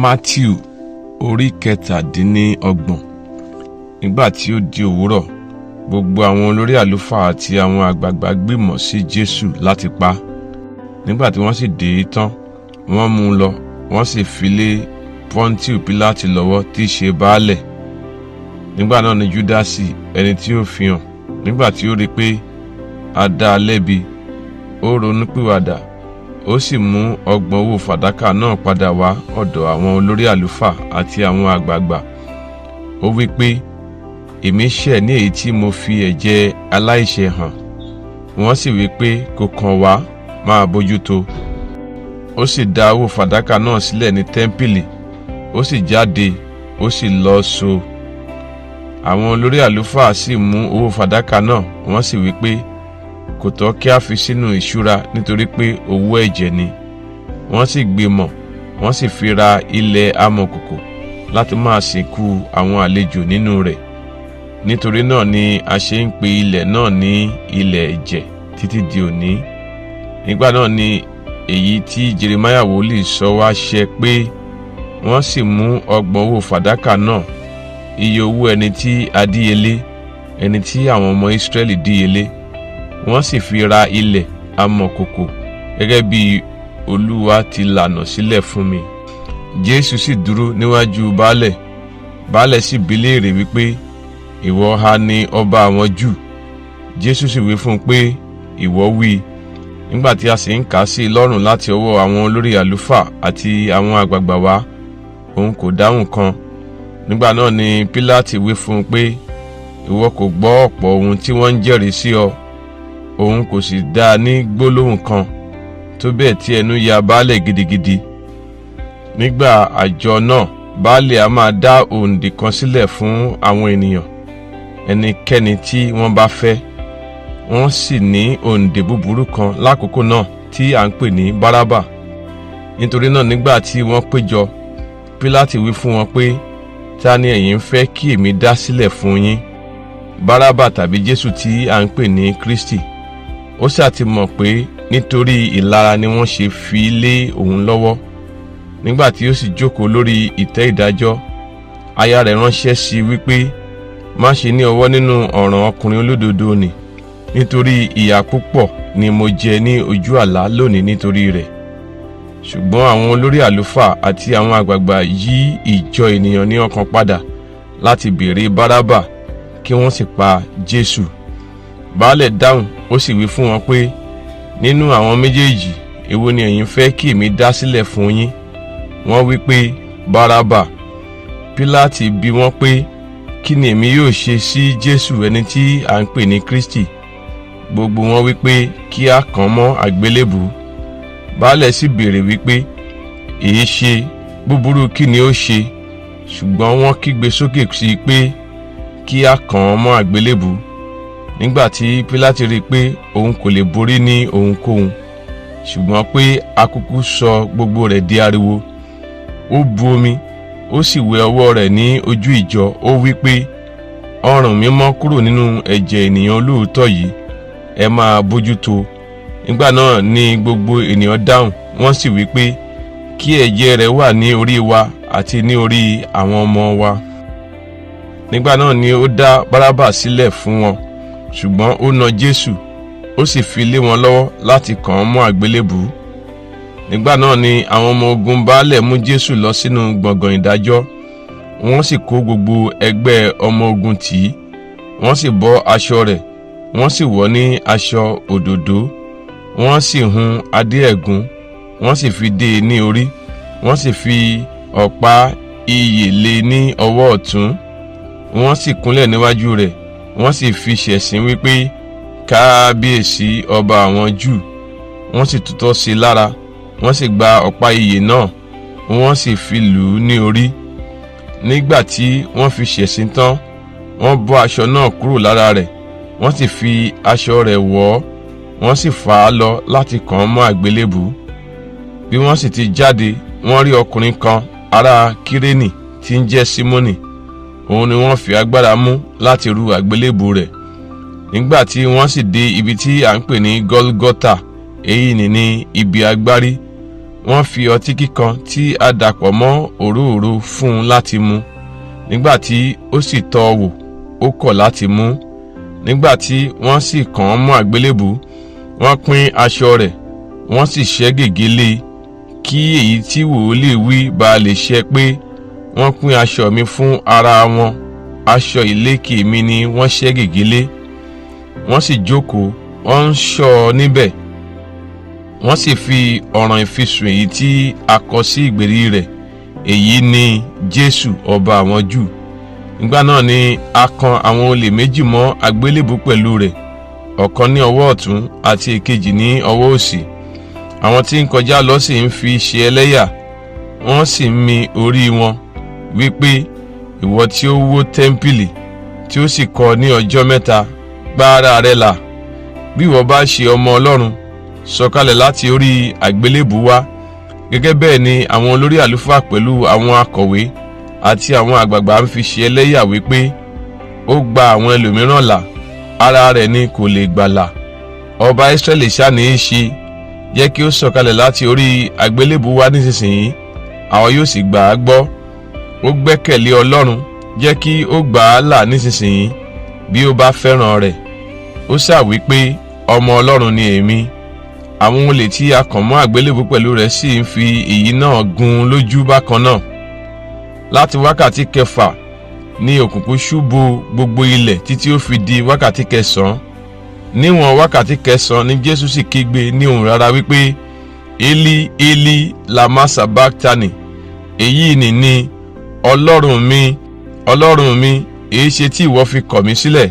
Mátíù orí kẹtàdínlọ́gbọ̀n. Nígbà tí ó di òwúrọ̀, gbogbo àwọn olórí àlùfáà àti àwọn àgbààgbà gbìmọ̀ sí Jésù láti pa á. Nígbà tí wọ́n sì dè é tán, wọ́n mú un lọ, wọ́n sì fi lé Pọ́ńtíù Pílátì lọ́wọ́ tí í ṣe baálẹ̀. Nígbà náà ni Júdásì, ẹni tí ó fi hàn, nígbà tí ó rí pé a dá a lẹ́bi, ó ronúpìwàdà, ó sì mú 30 owó fàdákà náà padà wá ọ̀dọ̀ àwọn olórí àlùfáà àti àwọn àgbààgbà. Ó wí pé, èmi ṣẹ̀ ní èyí tí mo fi ẹ̀jẹ̀ aláìṣẹ̀ hàn. Wọ́n sì wí pé, kò kàn wá, máa bójútó. Ó sì dá owó fàdákà náà sílẹ̀ ní tẹ́ḿpìlì, ó sì jáde, ó sì lọ sọ. Àwọn olórí àlùfáà sì mú owó fàdákà náà, wọ́n sì wí pé, kò tọ́ kí a fi sínú ìṣúra nítorí pé owó ẹ̀jẹ̀ ni. Wọ́n sì gbìmọ̀, wọ́n sì fi ra ilẹ̀ amọ̀kòkò láti máa sìnkú àwọn àlejò nínú rẹ̀. Nítorí náà ni a ṣe ń pe ilẹ̀ náà ní ilẹ̀ ẹ̀jẹ̀ títí di òní. Nígbà náà ni èyí tí Jeremáyà wòlíì sọ wá ṣẹ pé, wọ́n sì mú 30 owó fàdákà náà, iye owó ẹni tí a díyelé, ẹni tí àwọn ọmọ Ísírẹ́lì díyelé. Wọ́n sì fi ra ilẹ̀ amọ̀kòkò gẹ́gẹ́ bí Olúwa ti lànà sílẹ̀ fún mi. Jésù sì dúró níwájú baálẹ̀. Baálẹ̀ sì bi léèrè wípé, ìwọ ha ni ọba àwọn Júù? Jésù sì wí fún un pé, ìwọ wí. Nígbà tí a sì ń kà á sí i lọ́rùn láti ọwọ́ àwọn olórí àlùfáà àti àwọn àgbààgbà wá, òun kò dáhùn kan. Nígbà náà ni Pílátì wí fún un pé, ìwọ kò gbọ́ ọ̀pọ̀ ohun tí wọ́n ń jẹ́rìí sí ọ? Òun kò sì dá a ní gbólóhùn kan, tó bẹ́ẹ̀ tí ẹnu ya baálẹ̀ gidigidi. Nígbà àjọ náà, baálẹ̀ a máa dá òǹdè kan sílẹ̀ fún àwọn ènìyàn, ẹnikẹ́ni tí wọ́n bá fẹ́. Wọ́n sì ní òǹdè búburú kan lákòókò náà tí à ń pè ní Bárábà. Nítorí náà nígbà tí wọ́n péjọ, Pílátì wí fún wọn pé, ta ni ẹ̀yin fẹ́ kí èmi dá sílẹ̀ fún yín, Bárábà tàbí Jésù tí à ń pè ní Kristi? Ó sì àti mọ̀ pé nítorí ìlara ni wọ́n ṣe fi lé òun lọ́wọ́. Nígbà tí ó sì jókòó lórí ìtẹ́ ìdájọ́, aya rẹ̀ ránṣẹ́ sí i wípé, má ṣe ní ọwọ́ nínú ọ̀ràn ọkùnrin olódodo nì, nítorí ìyà púpọ̀ ni mo jẹ ní ojú àlá lónìí nítorí rẹ̀. Ṣùgbọ́n àwọn olórí àlùfáà àti àwọn àgbààgbà yí ìjọ ènìyàn ní ọkàn padà láti béèrè Bárábà, kí wọ́n sì pa Jésù. Baálẹ̀ dáhùn, ó sì wí fún wọn pé, nínú àwọn méjèèjì, èwo ni ẹ̀yin fẹ́ kí èmi dá sílẹ̀ fún yín? Wọ́n wí pé, Bárábà. Pílátì bi wọ́n pé, kí ni èmi yóò ṣe sí Jésù ẹni tí à ń pè ní Kristi? Gbogbo wọn wí pé, kí a kàn án mọ́ àgbélébùú. Baálẹ̀ sì béèrè wípé, èé ṣe, búburú kí ni ó ṣe? Ṣùgbọ́n wọ́n kígbe sókè sí i pé, kí a kàn án mọ́ àgbélébùú. Nígbà tí Pílátì rí i pé òun kò lè borí ní ohunkóhun, ṣùgbọ́n pé akúkú sọ gbogbo rẹ̀ di ariwo, ó bu omi, ó sì wẹ ọwọ́ rẹ̀ ní ojú ìjọ, ó wí pé, ọrùn mi mọ́ kúrò nínú ẹ̀jẹ̀ ènìyàn olóòótọ́ yìí, ẹ máa bójútó. Nígbà náà ni gbogbo ènìyàn dáhùn, wọ́n sì wí pé, kí ẹ̀jẹ̀ rẹ̀ wà ní orí wa àti ní orí àwọn ọmọ wa. Nígbà náà ni ó dá Bárábà sílẹ̀ fún wọn, ṣùgbọ́n ó na Jésù, ó sì fi lé wọn lọ́wọ́ láti kàn án mọ́ àgbélébùú. Nígbà náà ni àwọn ọmọ ogun baálẹ̀ mú Jésù lọ sínú gbọ̀ngàn ìdájọ́. Wọ́n sì kó gbogbo ẹgbẹ́ ọmọ ogun tì í, wọ́n sì bọ́ aṣọ rẹ̀, wọ́n sì wọ̀ ní aṣọ òdòdó, wọ́n sì hun adé ẹ̀gún, wọ́n sì fi dé e ní orí, wọ́n sì fi ọ̀pá ìyè lé ní ọwọ́ ọ̀tún. Wọ́n sì kúnlẹ̀ níwájú rẹ̀, wọ́n sì fi ṣẹ̀sín wípé, kábíyèsí ọba àwọn Júù. Wọ́n sì tutọ́ sí i lára, wọ́n sì gba ọ̀pá ìyè náà, wọ́n sì fi lù ú ní orí. Nígbà tí wọ́n fi ṣẹ̀sín tán, wọ́n bọ́ aṣọ náà kúrò lára rẹ̀, wọ́n sì fi aṣọ rẹ̀ wọ̀ ọ́, wọ́n sì fà á lọ láti kàn án mọ́ àgbélébùú. Bí wọ́n sì ti jáde, wọ́n rí ọkùnrin kan ará Kírénì tí ń jẹ́ Símónì. Òun ni wọ́n fi agbára mú láti ru àgbélébùú rẹ̀. Nígbà tí wọ́n sì dé ibi tí à ń pè ní Gọ́lgọ́tà, èyí ni ní ibi agbárí, wọ́n fi ọtí kíkan tí a dàpọ̀ mọ́ òróró fún un láti mu. Nígbà tí ó sì tọ́ ọ wò, ó kọ̀ láti mu. Nígbà tí wọ́n sì kàn án mọ́ àgbélébù, wọ́n pín aṣọ rẹ̀, wọ́n sì ṣẹ́ gègé lé e, kí èyí tí wòlíì wí bá lè ṣẹ pé, wọ́n pín aṣọ mi fún ara wọn, aṣọ ìlékè mi ni wọ́n ṣẹ́ gègé lé. Wọ́n sì jókòó, wọ́n ń ṣọ́ ọ níbẹ̀. Wọ́n sì fi ọ̀ràn ìfisùn èyí tí a kọ sí ìgbèrí rẹ̀, èyí ni Jésù ọba àwọn Júù. Nígbà náà ni a kan àwọn olè méjì mọ́ àgbélébù pẹ̀lú rẹ̀, ọ̀kan ní ọwọ́ ọ̀tún àti èkejì ní ọwọ́ òsì. Àwọn tí ń kọjá lọ sì ń fi ṣe ẹlẹ́yà, wọ́n sì ń mi orí wọn, wípé, ìwọ tí ó wó tẹ́ḿpìlì tí ó sì kọ́ ní ọjọ́ mẹ́ta, gbá ara rẹ là. Bí ìwọ bá ṣe ọmọ Ọlọ́run, sọ̀kalẹ̀ láti orí àgbélébù wá. Gẹ́gẹ́ bẹ́ẹ̀ ni àwọn olórí àlùfáà pẹ̀lú àwọn akọ̀wé àti àwọn àgbààgbà ń fi ṣe ẹlẹ́yà wípé ó gba àwọn ẹlòmíràn là, ara rẹ̀ ni kò lè gbàlà. Ọba Ísírẹ́lì ṣá ní í ṣe, jẹ́ kí ó sọ̀kalẹ̀ láti orí àgbélébù wá nísinsìnyí, àwọn yóò sì gbà á gbọ́. Ó gbẹ́kẹ̀lé Ọlọ́run, jẹ́ kí ó gbà á là nísinsìnyí bí ó bá fẹ́ràn rẹ̀. Ó ṣá wí pé ọmọ Ọlọ́run ni èmi. Àwọn olè tí a kàn mọ́ àgbélébù pẹ̀lú rẹ̀ sì ń fi èyí náà gún lójú bákan náà. Láti wákàtí kẹfà ní òkùnkùn ṣú bo gbogbo ilẹ̀ títí ó fi di wákàtí kẹsàn-án. Níwọ̀n wákàtí kẹsàn-án ni Jésù sì kígbe ní ohùn rara wípé, Eli, Eli, lama sabachthani. Èyí ni Ọlọ́run mi, Ọlọ́run mi, èéṣe tí ìwọ fi kọ̀ mí sílẹ̀?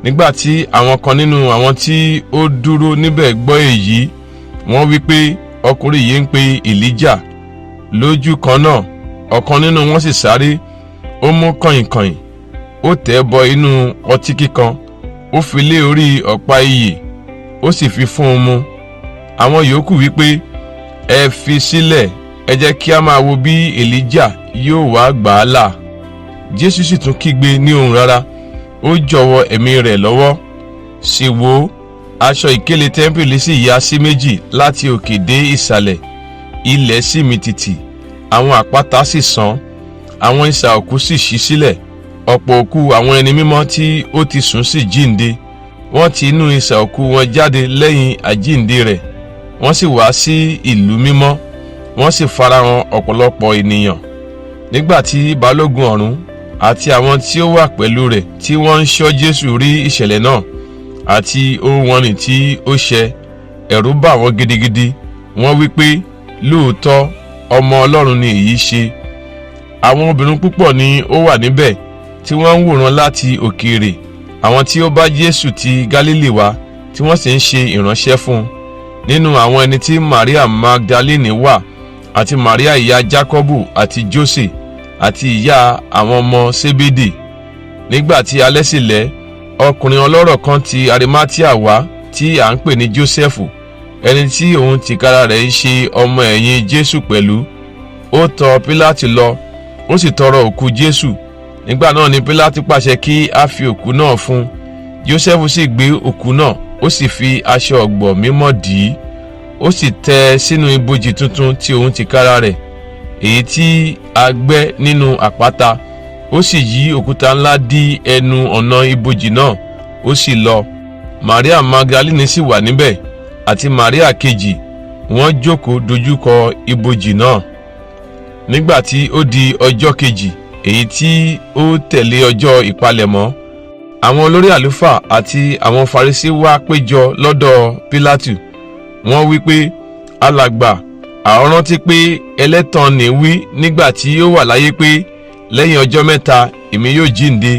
Nígbà tí àwọn kan nínú àwọn tí ó dúró níbẹ̀ gbọ́ èyí, wọ́n wí pé ọkùnrin yìí ń pe Èlíjà. Lójú kan náà, ọ̀kan nínú wọn sì sáré, ó mú kàìnkàìn, ó tẹ̀ bọ inú ọtí kíkan, ó fi lé orí ọ̀pá ìyè, ó sì fi fún un mu. Àwọn yòókù wí pé, ẹ fi sílẹ̀, ẹ jẹ́ kí a máa wo bí Èlíjà yóò wá gbà á là. Jésù sì tún kígbe ní ohùn rara, ó jọ̀wọ́ ẹ̀mí rẹ̀ lọ́wọ́. Sì wò ó, aṣọ ìkélé tẹ́ḿpìlì sì ya sí méjì láti òkè dé ìsàlẹ̀, ilẹ̀ sì mì tìtì, àwọn àpáta sì sán, àwọn isà òkú sì ṣí sílẹ̀. Ọ̀pọ̀ òkú àwọn ẹni mímọ́ tí ó ti sùn sì jíǹde. Wọ́n ti inú isà òkú wọn jáde lẹ́yìn àjíǹde rẹ̀, wọ́n sì wá sí ìlú mímọ́, wọ́n sì farahàn ọ̀pọ̀lọpọ̀ ènìyàn. Nígbà tí balógun ọ̀rún àti àwọn tí ó wà pẹ̀lú rẹ̀ tí wọ́n ń ṣọ́ Jésù rí ìṣẹ̀lẹ̀ náà àti ohun wọ̀nnì tí ó ṣẹ, ẹ̀rù bà wọ́n gidigidi. Wọ́n wí pé, lóòótọ́ ọmọ Ọlọ́run ni èyí ṣe. Àwọn obìnrin púpọ̀ ni ó wà níbẹ̀ tí wọ́n ń wòran láti òkèèrè, àwọn tí ó bá Jésù ti Gálílì wá tí wọ́n sì ń ṣe ìránṣẹ́ fún un. Nínú àwọn ẹni tí Maria Magdalene wà, àti Maria ìyá Jákọ́bù àti Jósè, àti ìyá àwọn ọmọ Sébédè. Nígbà tí alẹ́ sì lẹ́, ọkùnrin ọlọ́rọ̀ kan ti Arimatia wá tí à ń pè ní Jósẹ́fù, ẹni tí òun tìkára rẹ̀ ṣe ọmọ ẹ̀yìn Jésù pẹ̀lú. Ó tọ̀ Pílátì lọ, ó sì tọrọ òkú Jésù. Nígbà náà ni Pílátì pàṣẹ kí a fi òkú náà fún un. Jósẹ́fù sì gbé òkú náà, ó sì fi aṣọ ọ̀gbọ̀ mímọ́ dì í, ó sì tẹ́ ẹ sínú ibojì tuntun tí òun tìkára rẹ̀, èyí tí a gbẹ́ nínú àpáta. Ó sì yí òkúta ńlá dí ẹnu ọ̀nà ibojì náà, ó sì lọ. Maria Magdalene sì wà níbẹ̀, àti Maria kejì, wọ́n jókòó dojúkọ ibojì náà. Nígbà tí ó di ọjọ́ kejì, èyí tí ó tẹ̀lé ọjọ́ ìpalẹ̀mọ́, àwọn olórí àlùfáà àti àwọn Farisí wá péjọ lọ́dọ̀ Pílátù. Wọ́n wí pé, alàgbà, a rántí pé ẹlẹ́tàn ní wí nígbà tí ó wà láyé pé lẹ́yìn ọjọ́ mẹ́ta èmi yóò jíǹde.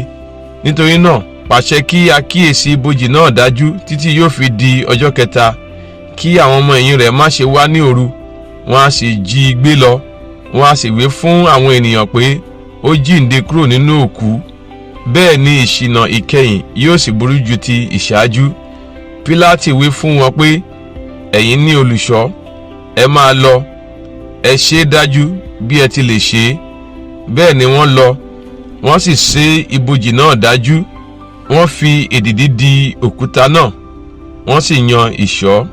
Nítorí náà pàṣẹ kí a kíyèsí ibojì náà dájú títí yóò fi di ọjọ́ kẹta, kí àwọn ọmọ ẹ̀yìn rẹ̀ má ṣe wá ní òru, wọ́n á sì jí i gbé lọ. Wọ́n á sì wí fún àwọn ènìyàn pé ó jíǹde kúrò nínú òkú. Bẹ́ẹ̀ ni ìṣìnà ìkẹyìn yóò sì burú ju ti ìṣáájú. Pílátì wí fún wọn pé, ẹ̀yin ní olùṣọ́, ẹ máa lọ, ẹ ṣe é dájú bí ẹ ti lè ṣe é. Bẹ́ẹ̀ ni wọ́n lọ, wọ́n sì ṣe ibojì náà dájú. Wọ́n fi èdìdì di òkúta náà, wọ́n sì yan ìṣọ́.